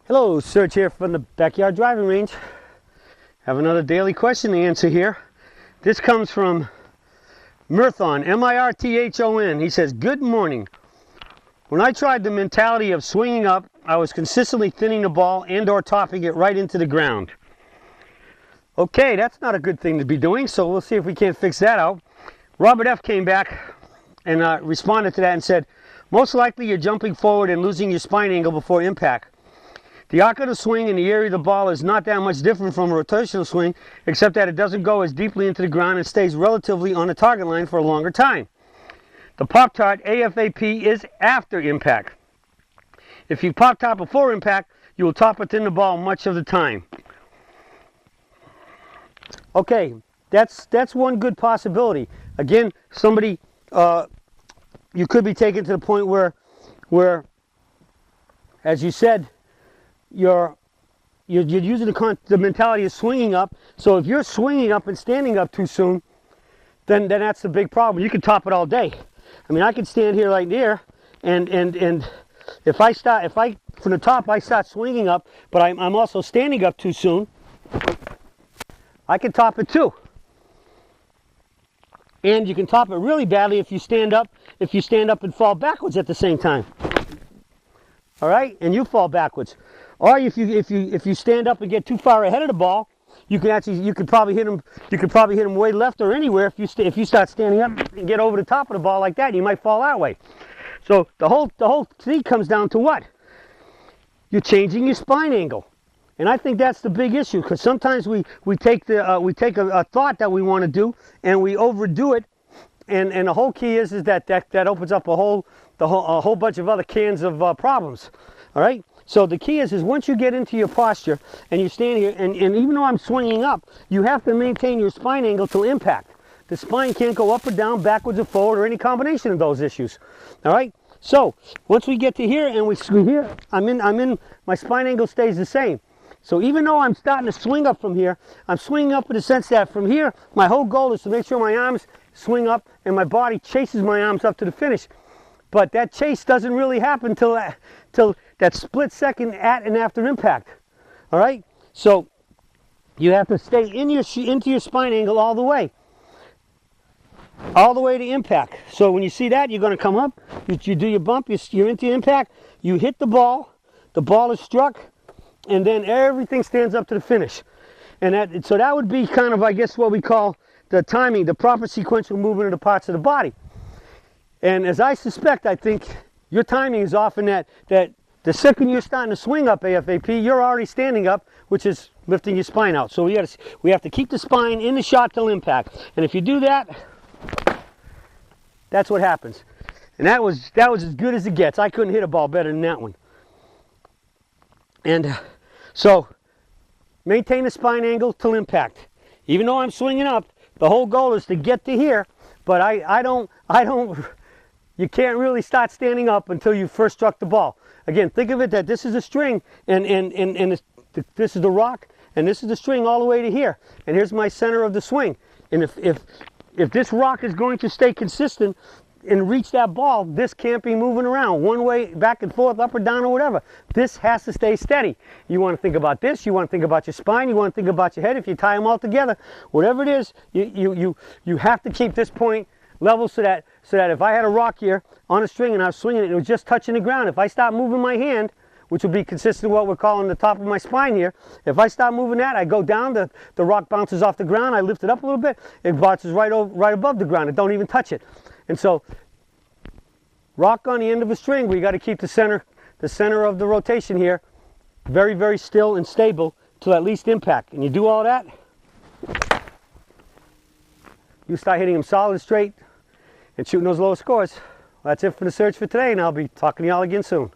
Hello, Serge here from the Backyard Driving Range. Have another daily question to answer here. This comes from Mirthon, M-I-R-T-H-O-N. He says, good morning. When I tried the mentality of swinging up, I was consistently thinning the ball and or topping it right into the ground. Okay, that's not a good thing to be doing, so we'll see if we can't fix that out. Robert F. came back and responded to that and said, most likely you're jumping forward and losing your spine angle before impact. The arc of the swing and the area of the ball is not that much different from a rotational swing, except that it doesn't go as deeply into the ground and stays relatively on the target line for a longer time. The Pop-Tart AFAP is after impact. If you pop-top before impact, you will top it in the ball much of the time. Okay, that's one good possibility. Again, somebody, you could be taken to the point where, as you said, you're using the mentality of swinging up. So if you're swinging up and standing up too soon, then that's the big problem. You can top it all day. I mean, I could stand here right there, and if I from the top I start swinging up, but I'm also standing up too soon, I can top it too. And you can top it really badly if you stand up and fall backwards at the same time. All right, and you fall backwards. Or if you stand up and get too far ahead of the ball, you could probably hit him way left or anywhere if you start standing up and get over the top of the ball like that. You might fall that way. So the whole thing comes down to what? You're changing your spine angle, and I think that's the big issue, because sometimes we take a thought that we want to do and we overdo it, and the whole key is that opens up a whole bunch of other cans of problems. All right. So the key is once you get into your posture and you stand here, and even though I'm swinging up, you have to maintain your spine angle till impact. The spine can't go up or down, backwards or forward, or any combination of those issues. All right. So once we get to here and we here, my spine angle stays the same. So even though I'm starting to swing up from here, I'm swinging up in the sense that from here, my whole goal is to make sure my arms swing up and my body chases my arms up to the finish. But that chase doesn't really happen till that split second at and after impact. All right? So you have to stay into your spine angle all the way to impact. So when you see that, you're going to come up, you do your bump, you're into impact, you hit the ball is struck, and then everything stands up to the finish. And so that would be kind of, I guess, what we call the timing, the proper sequential movement of the parts of the body. And as I suspect, I think your timing is often that the second you're starting to swing up AFAP, you're already standing up, which is lifting your spine out. So we have to keep the spine in the shot till impact. And if you do that, that's what happens. And that was as good as it gets. I couldn't hit a ball better than that one. And so maintain the spine angle till impact. Even though I'm swinging up, the whole goal is to get to here, but I don't. You can't really start standing up until you first struck the ball. Again, think of it that this is a string, and this is the rock, and this is the string all the way to here. And here's my center of the swing. And if this rock is going to stay consistent and reach that ball, this can't be moving around one way, back and forth, up or down or whatever. This has to stay steady. You want to think about this. You want to think about your spine. You want to think about your head. If you tie them all together, whatever it is, you have to keep this point level so that if I had a rock here on a string and I was swinging it and it was just touching the ground, if I stop moving my hand, which would be consistent with what we're calling the top of my spine here, if I stop moving that, I go down, the rock bounces off the ground, I lift it up a little bit, it bounces right above the ground, it don't even touch it. And so, rock on the end of a string, we got to keep the center of the rotation here very, very still and stable till at least impact. And you do all that, you start hitting them solid and straight and shooting those low scores. Well, that's it for the search for today, and I'll be talking to y'all again soon.